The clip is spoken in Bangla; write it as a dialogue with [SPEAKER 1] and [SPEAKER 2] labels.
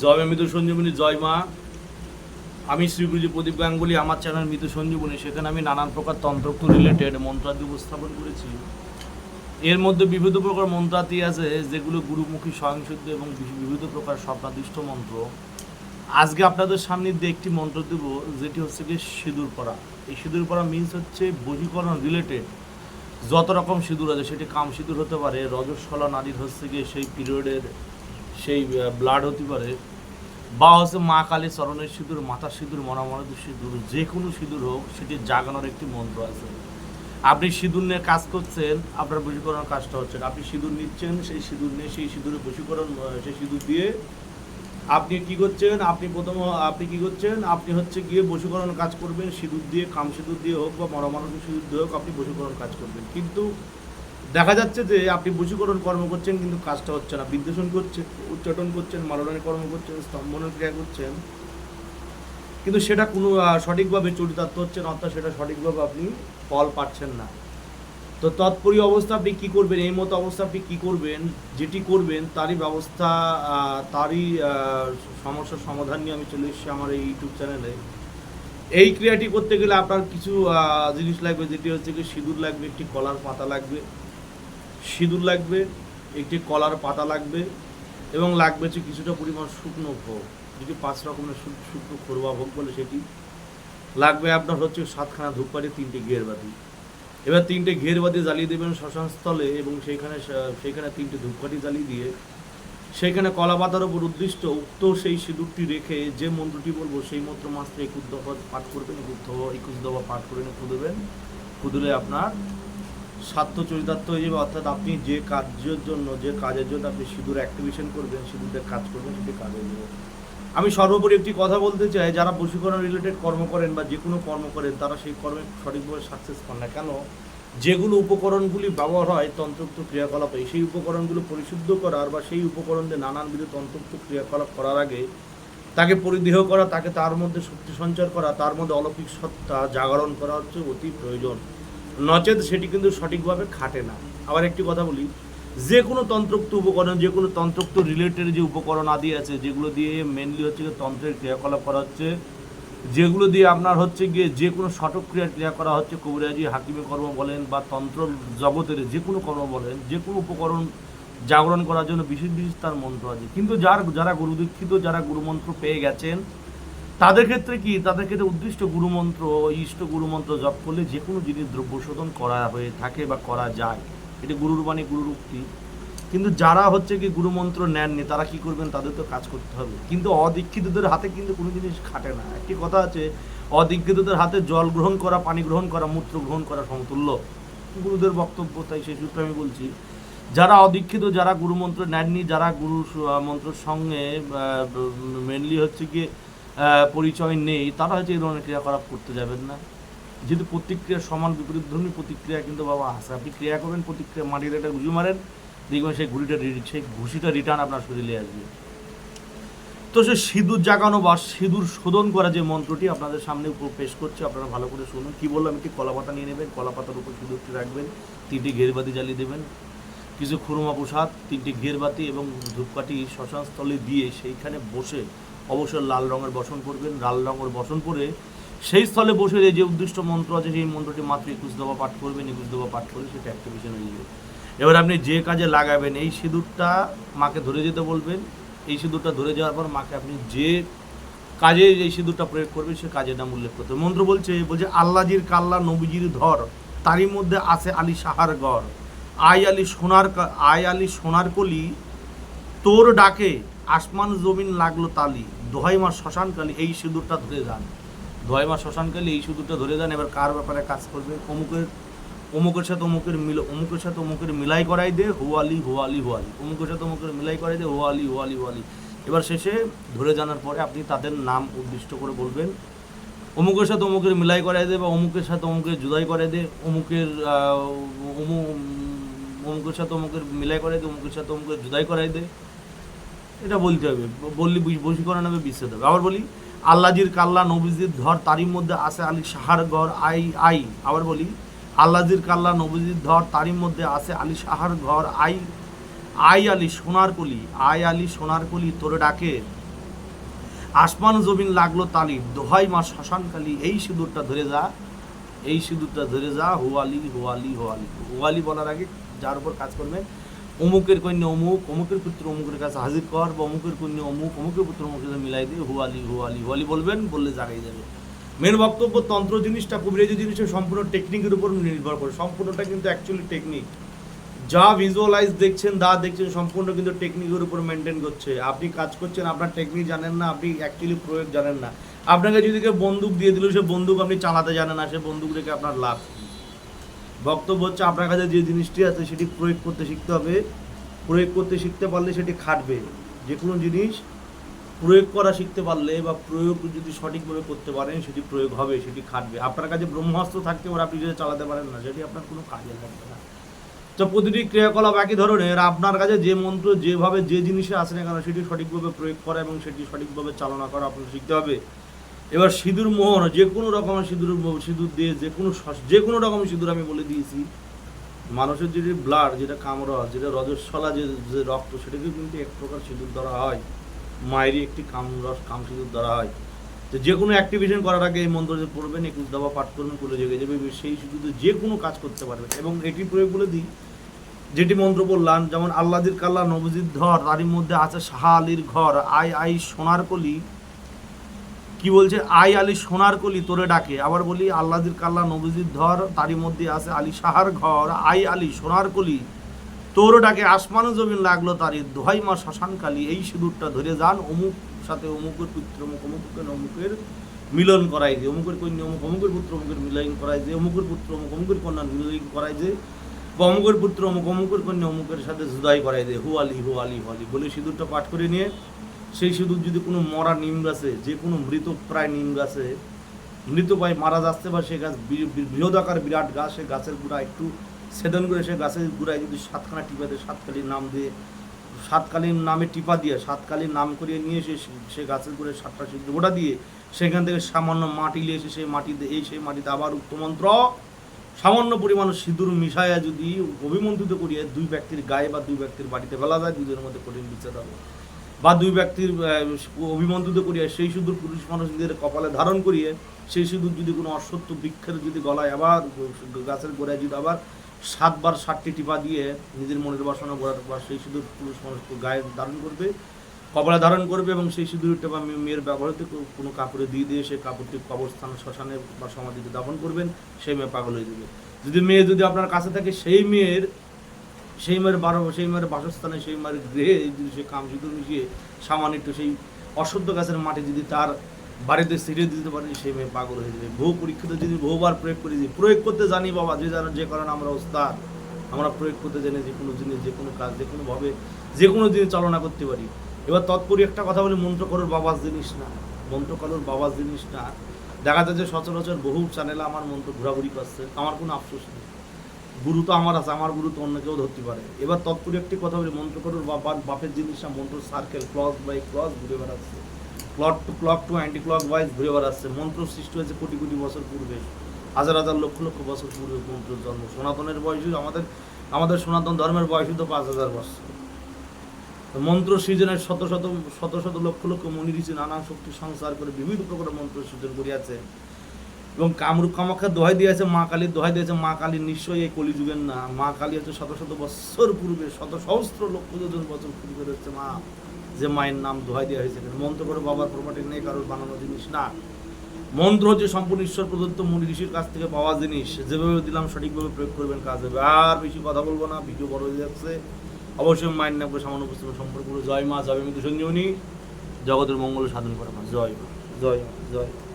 [SPEAKER 1] জয় মা মৃত সঞ্জীবনী, জয় মা। আমি শ্রী গুরুজি প্রদীপ গাঙ্গুলি। আমার চ্যানেল মৃত সঞ্জীবনী, সেখানে আমি নানান প্রকার তন্ত্রক্ত রিলেটেড মন্ত্রাদি উপস্থাপন করেছি। এর মধ্যে বিভিন্ন প্রকার মন্ত্রাদি আছে যেগুলো গুরুমুখী, স্বয়ংসিদ্ধ এবং বিভিন্ন প্রকার স্বপ্নাদিষ্ট মন্ত্র। আজকে আপনাদের সামনে দিয়ে একটি মন্ত্র দেব, যেটি হচ্ছে কি সিঁদুর পরা। এই সিঁদুর পরা মিনস হচ্ছে বশীকরণ রিলেটেড যত রকম সিঁদুর আছে, সেটি কাম সিঁদুর হতে পারে, রজস্বলা নারীর হচ্ছে গিয়ে সেই পিরিয়ডের সেই ব্লাড হতে পারে, বা হচ্ছে মা কালী চরণের সিঁদুর, মাথার সিঁদুর, মনামনের সিঁদুর, যে কোনো সিঁদুর হোক, সেটি জাগানোর একটি মন্ত্র আছে। আপনি সিঁদুর নিয়ে কাজ করছেন, আপনার বশীকরণের কাজটা হচ্ছে না। আপনি সিঁদুর নিচ্ছেন, সেই সিঁদুর নিয়ে সেই সিঁদুরে বশীকরণ, সেই সিঁদুর দিয়ে আপনি কি করছেন, আপনি কি করছেন, আপনি হচ্ছে গিয়ে বশীকরণ কাজ করবেন। সিঁদুর দিয়ে, কাম সিঁদুর দিয়ে হোক বা মরামানসিক সিঁদুর দিয়ে হোক, আপনি বশীকরণ কাজ করবেন। কিন্তু দেখা যাচ্ছে যে আপনি বশীকরণ কর্ম করছেন, কিন্তু কাজটা হচ্ছে না। বিদ্বেষণ করছেন, উচ্চাটন করছেন, মারণের কর্ম করছেন, স্তম্ভনের ক্রিয়া করছেন, কিন্তু সেটা কোনো সঠিকভাবে চরিতার্থ হচ্ছে না, অর্থাৎ সেটা সঠিকভাবে আপনি ফল পাচ্ছেন না। তো তৎপরীয় অবস্থা আপনি কী করবেন, এই মতো অবস্থা আপনি কী করবেন, যেটি করবেন তারই ব্যবস্থা, তারই সমস্যার সমাধান নিয়ে আমি চলে এসেছি আমার এই ইউটিউব চ্যানেলে। এই ক্রিয়াটি করতে গেলে আপনার কিছু জিনিস লাগবে, যেটি হচ্ছে কি সিঁদুর লাগবে, একটি কলার পাতা লাগবে, সিঁদুর লাগবে, একটি কলার পাতা লাগবে, এবং লাগবে হচ্ছে কিছুটা পরিমাণ শুকনো ভোগ, যেটি 5 রকমের শুকনো খোরবা ভোগ বলে সেটি লাগবে। আপনার হচ্ছে 7খানা ধূপকাঠি, 3টে ঘিয়েরবাতি। এবার 3টে ঘিয়েরবাতি জ্বালিয়ে দেবেন শ্মশানস্থলে, এবং সেইখানে 3টে ধূপকাঠি জ্বালিয়ে দিয়ে সেইখানে কলা পাতার উপর উদ্দিষ্ট উক্ত সেই সিঁদুরটি রেখে যে মন্ত্রটি বলবো সেই মন্ত্র মাত্র 21 দফা পাঠ করবেন। 21 দফা পাঠ করে ফুঁদবেন। ফুঁদলে আপনার স্বার্থ চরিতার্থ হয়ে যাবে, অর্থাৎ আপনি যে কাজের জন্য আপনি সিঁদুর অ্যাক্টিভেশন করবেন, সিঁদুরের কাজ করবেন, সেটি কাজ হয়ে যাবে। আমি সর্বোপরি একটি কথা বলতে চাই, যারা বশীকরণ রিলেটেড কর্ম করেন বা যে কোনো কর্ম করেন, তারা সেই কর্মে সঠিকভাবে সাকসেস পান না। কেন? যেগুলো উপকরণগুলি ব্যবহার হয় তন্ত্রোক্ত ক্রিয়াকলাপে, সেই উপকরণগুলো পরিশুদ্ধ করার বা সেই উপকরণ দিয়ে নানানবিধ তন্ত্রোক্ত ক্রিয়াকলাপ করার আগে তাকে পরিদেহ করা, তাকে তার মধ্যে শক্তি সঞ্চার করা, তার মধ্যে অলৌকিক সত্তা জাগরণ করা হচ্ছে অতি প্রয়োজন। নচেত সেটি কিন্তু সঠিকভাবে খাটে না। আবার একটি কথা বলি, যে কোনো তন্ত্রোক্ত উপকরণ, যে কোনো তন্ত্রোক্ত রিলেটেড যে উপকরণ আদি আছে, যেগুলো দিয়ে মেনলি হচ্ছে গিয়ে তন্ত্রের ক্রিয়াকলাপ করা হচ্ছে, যেগুলো দিয়ে আপনার হচ্ছে গিয়ে যে কোনো ষটক্রিয়ার ক্রিয়া করা হচ্ছে, কবিরাজি হাকিমি কর্ম বলেন বা তন্ত্র জগতের যে কোনো কর্ম বলেন, যে কোনো উপকরণ জাগরণ করার জন্য বিশেষ বিশেষ তার মন্ত্র আছে। কিন্তু যারা গুরুদীক্ষিত, যারা গুরুমন্ত্র পেয়ে গেছেন, তাদের ক্ষেত্রে কি, তাদের ক্ষেত্রে উদ্দিষ্ট গুরুমন্ত্র, ইষ্ট গুরুমন্ত্র জপ করলে যে কোনো জিনিস দ্রব্য শোধন করা হয়ে থাকে বা করা যায়। এটি গুরুর বাণী, গুরুর উক্তি। কিন্তু যারা হচ্ছে কি গুরুমন্ত্র নেননি, তারা কি করবেন, তাদের তো কাজ করতে হবে। কিন্তু অদীক্ষিতদের হাতে কিন্তু কোনো জিনিস খাটে না। একটি কথা আছে, অদীক্ষিতদের হাতে জল গ্রহণ করা, পানি গ্রহণ করা, মূত্র গ্রহণ করা সমতুল্য। গুরুদের বক্তব্য, তাই সেই সূত্রে আমি বলছি, যারা অদীক্ষিত, যারা গুরুমন্ত্র নেননি, যারা গুরু মন্ত্রের সঙ্গে মেনলি হচ্ছে গিয়ে পরিচয় নেই, তারা হচ্ছে এই ধরনের ক্রিয়াকলাপ করতে যাবেন না। যেহেতু প্রতিক্রিয়া সমান বিপরীতধর্মী প্রতিক্রিয়া কিন্তু বাবা আসে। আপনি ক্রিয়া করবেন, প্রতিক্রিয়া মাটির একটা ঘুষি মারেন, দেখবেন সেই ঘুষিটা রিটার্ন আপনার শরীরে আসবে। তো সে সিঁদুর জাগানো বা সিঁদুর শোধন করা যে মন্ত্রটি আপনাদের সামনে পেশ করছে, আপনারা ভালো করে শুনুন। কি বললাম, একটি কলা পাতা নিয়ে নেবেন, কলা পাতার উপর সিঁদুরটি রাখবেন, 3টে ঘিয়েরবাতি জ্বালিয়ে দেবেন, কিছু খুরমা প্রসাদ, 3টে ঘিয়েরবাতি এবং ধূপকাঠি শ্মশানস্থলে দিয়ে সেইখানে বসে অবশ্যই লাল রঙের বসন করবেন। লাল রঙের বসন করে সেই স্থলে বসে যে উদ্দিষ্ট মন্ত্র আছে, সেই মন্ত্রটি মাত্র 21 দফা পাঠ করবেন। 21 দফা পাঠ করে সেটা অ্যাক্টিভেশন হয়ে যাবে। এবার আপনি যে কাজে লাগাবেন, এই সিঁদুরটা মাকে ধরে যেতে বলবেন। এই সিঁদুরটা ধরে যাওয়ার পর মাকে আপনি যে কাজে এই সিঁদুরটা প্রয়োগ করবেন, সে কাজের নাম উল্লেখ করতে হবে। মন্ত্র বলছে আল্লাজির কাল্লা নবীজির ধর, তারই মধ্যে আছে আলী সাহার গড়, আয় আলী সোনার কলি, তোর ডাকে আসমান জমিন লাগলো তালি, দোহাই মা শ্মশানকালী এই সিঁদুরটা ধরে যান। দোহাই মা শ্মশানকালী এই সিঁদুরটা ধরে যান। এবার কার ব্যাপারে কাজ করবে, অমুকের সাথে অমুকের মিলাই করাই দে, হুয়ালি হুয়ালি হুয়ালি, অমুকের সাথে অমুকের মিলাই করাই দে, হুয়ালি হুয়ালি হুয়ালি। এবার শেষে ধরে জানার পরে আপনি তাদের নাম উদ্দিষ্ট করে বলবেন, অমুকের সাথে অমুকের মিলাই করাই দে, বা অমুকের সাথে অমুকের জুদাই করাই দে, অমুকের সাথে অমুকের মিলাই করাই দে, অমুকের সাথে অমুকের জুদাই করাই দে। এটা বলতে হবে, বললি বশীকরণ হবে, বিচ্ছেদ হবে। আবার বলি, আল্লাজির কাল্লা নবীজির ধর, তারই মধ্যে আছে আলী সাহার ঘর, আই। আবার বলি, আল্লাজির কাল্লা নবীজির ধর, তারই মধ্যে আছে আলী সাহার ঘর, আই আলী সোনার কলি, তোরে ডাকে আসমান জমিন লাগলো তালি, দোহাই মা শ্মশানকালী, এই সিঁদুরটা ধরে যা, এই সিঁদুরটা ধরে যা, হোয়ালি হোয়ালি হোয়ালি। হোয়ালি বলার আগে যার উপর কাজ করবে, অমুকের কন্যা অমুক, অমুকের পুত্র অমুকের কাছে হাজির কর, বা অমুকের কন্যা অমুক, অমুকের পুত্র অমুকের সাথে মিলাই দিয়ে হোয়ালি হোয়ালি হোয়ালি বলবেন, বললে জাগাই যাবে। মেন বক্তব্য, তন্ত্র জিনিসটা, কবিরাজি জিনিসটা সম্পূর্ণ টেকনিকের উপর নির্ভর করে। সম্পূর্ণটা কিন্তু অ্যাকচুয়ালি টেকনিক। যা ভিজুয়ালাইজ দেখছেন, দেখছেন সম্পূর্ণ কিন্তু টেকনিকের উপর মেনটেন করছে। আপনি কাজ করছেন, আপনার টেকনিক জানেন না, আপনি অ্যাকচুয়ালি প্রয়োগ জানেন না। আপনাকে যদি কেউ বন্দুক দিয়ে দিল, সে বন্দুক আপনি চালাতে জানেন না, সে বন্দুক রেখে আপনার লাভ। বক্তব্য হচ্ছে, আপনার কাছে যে জিনিসটি আছে সেটি প্রয়োগ করতে শিখতে হবে। প্রয়োগ করতে শিখতে পারলে সেটি খাটবে। যে কোনো জিনিস প্রয়োগ করা শিখতে পারলে, বা প্রয়োগ যদি সঠিকভাবে করতে পারেন, সেটি প্রয়োগ হবে, সেটি খাটবে। আপনার কাছে ব্রহ্মাস্ত্র থাকতে পারে, আপনি যদি চালাতে পারেন না, সেটি আপনার কোনো কাজে লাগবে না। তো প্রতিটি ক্রিয়াকলাপ একই ধরনের। আপনার কাছে যে মন্ত্র, যেভাবে যে জিনিসে আসে না কেন, সেটি সঠিকভাবে প্রয়োগ করা এবং সেটি সঠিকভাবে চালনা করা আপনাকে শিখতে হবে। এবার সিঁদুর মোহন, যে কোনো রকমের সিঁদুর দিয়ে, যে কোনো রকমের সিঁদুর আমি বলে দিয়েছি। মানুষের যেটি ব্লাড, যেটা কামরস, যেটা রজস্বলা, যে রক্ত, সেটাকে কিন্তু এক প্রকার সিঁদুর ধরা হয়। মায়েরই একটি কামরস, কাম সিঁদুর ধরা হয়। তো যে কোনো অ্যাক্টিভেশন করার আগে এই মন্ত্র যে পড়বেন, 21 দফা পাঠ করবেন, কুলে জেগে যাবে, সেই সিঁদুর যে কোনো কাজ করতে পারবেন। এবং এটি প্রয়োগ বলে দিই, যেটি মন্ত্র বললাম, যেমন আল্লাদির কাল্লা নবজির ধর, তারই মধ্যে আছে শাহ আলীর ঘর, আই আই সোনার কলি। কি বলছে? আই আলী সোনার কলি তোরে ডাকে। আবার বলি, আল্লাদির কাল্লা নবজির ধর, তারই মধ্যে আছে আলী শাহার ঘর, আই আলী সোনার কলি তোর ডাকে, আসমানে জমিন লাগলো তারি, দোহাই মা শ্মশানকালী, এই সিঁদুরটা ধরে যান, অমুক সাথে অমুকের পুত্র অমুক, অমুকের অমুকের মিলন করাই যে, অমুকের কন্যা অমুক, অমুকের পুত্র অমুকের মিলন করাই যে, অমুকের পুত্র অমুক, অমুকের কন্যা মিলন করাই যে, বা অমুকের পুত্র অমুক, অমুকের কন্যা অমুকের সাথে জুদাই করাই দে, হুয়ালি হুয়ালি হুয়ালি বলে সিঁদুরটা পাঠ করে নিয়ে, সেই সিঁদুর যদি কোনো মরা নিম গাছে, যে কোনো মৃত প্রায় নিম গাছে, মৃত প্রায় মারা যাচ্ছে, বা সে গাছ বৃহদাকার বিরাট গাছ, সে গাছের গোড়া একটু ছেদন করে, সে গাছের গোড়ায় যদি 7খানা টিপা দিয়ে, 7কালীর নাম দিয়ে, 7কালীর নামে টিপা দিয়ে, 7কালীর নাম করিয়ে নিয়ে সে গাছের গোড়ায় 7টা সিঁদুর গোটা দিয়ে, সেখান থেকে সামান্য মাটি নিয়ে এসে সেই মাটিতে আবার উক্তমন্ত্র সামান্য পরিমাণ সিঁদুর মিশায়া যদি অভিমন্ত্রিত করিয়ে 2 ব্যক্তির গায়ে বা 2 ব্যক্তির বাড়িতে ফেলা যায়, দুজনের মধ্যে কঠিন বিচ্ছেদ হবে। বা 2 ব্যক্তির অভিমন্ত্রিত করিয়ে সেই সিঁদুর পুরুষ মানুষ নিজের কপালে ধারণ করিয়ে, সেই সিঁদুর যদি কোনো অশ্বত্থ বৃক্ষের যদি গলায়, আবার গাছের গোড়ায় যদি আবার 7বার 7টি টিপা দিয়ে নিজের মনের বাসনা গোড়ার, বা সেই সিঁদুর পুরুষ মানুষ গায়ে ধারণ করবে, কপালে ধারণ করবে, এবং সেই সিঁদুরটা বা মেয়ের ব্যবহৃত কোনো কাপড়ে দিয়ে সেই কাপড়টি কবরস্থান, শ্মশানে বা সমাধিতে দাফন করবেন, সেই মেয়ে পাগল হয়ে যাবে। যদি মেয়ে যদি আপনার কাছে থাকে, সেই মেয়ের বাসস্থানে, সেই মায়ের গৃহে যদি সে কাম সিঁদুর মিশিয়ে সামান্য একটু সেই অশুদ্ধ গাছের মাটি যদি তার বাড়িতে ছিটিয়ে দিতে পারে, সেই মেয়ে পাগল হয়ে যাবে। বহু পরীক্ষিত যদি বহুবার প্রয়োগ করেছি, প্রয়োগ করতে জানি বাবা, যে কারণে আমরা ওস্তাদ, আমরা প্রয়োগ করতে জানি, যে কোনো জিনিস, যে কোনো কাজ, যে কোনোভাবে যে কোনো জিনিস চালনা করতে পারি। এবার তৎপরই একটা কথা বলি, মন্ত্র করোর বাবার জিনিস না, মন্ত্র করোর বাবার জিনিস না। দেখা যায় যে সচরাচর বহু চ্যানেলে আমার মন্ত্র ঘোরাঘুরি করছে, আমার কোনো আফসোস নেই। গুরু তো আমার আছে, আমার গুরু তো অন্য কেউ ধরতে পারে। এবার তৎপরই একটি কথা বলি, মন্ত্র করোর বাপের জিনিস না। মন্ত্র সার্কেল, ক্লক বাই ক্লক ঘুরে বেড়াচ্ছে, clock to anti clock wise ঘুরে বেড়াচ্ছে। মন্ত্র সৃষ্টি হয়েছে কোটি কোটি বছর পূর্বে, হাজার হাজার লক্ষ লক্ষ বছর পূর্বে মন্ত্রের জন্ম। সনাতনের বয়স, আমাদের সনাতন ধর্মের বয়স তো 5000 বছর। মন্ত্র সৃজনের শত শত লক্ষ লক্ষ মনি ঋষি নানা শক্তি সংসার করে বিভিন্ন প্রকার মন্ত্র সৃজন করিয়াছে, এবং কামরূপ কামাখ্যার দোহাই দিয়েছে, মা কালীর দোহাই দিয়েছে। মা কালী নিশ্চয়ই এই কলিযুগের না, মা কালী হচ্ছে শত বছর পূর্বে, সহস্র লক্ষ যোজন বছর পূর্বে হচ্ছে মা, যে মায়ের নাম দোহাই দেওয়া হয়েছে। মন্ত্র করে বাবার প্রপার্টি নেই, কারোর বানানো জিনিস না। মন্ত্র হচ্ছে সম্পূর্ণ ঈশ্বর প্রদত্ত মুনি ঋষির কাছ থেকে পাওয়া জিনিস। যেভাবে দিলাম সঠিকভাবে প্রয়োগ করবেন, কাজ হবে। আর বেশি কথা বলবো না, ভিডিও বড় হয়ে যাচ্ছে। অবশ্যই মায়ের নাম করে সামান্য উপস্থিত সম্পর্ক। জয় মা, জয় মৃত্যু সঞ্জীবনী, জগতের মঙ্গল সাধন করে মা। জয় মা, জয় মা, জয় মা।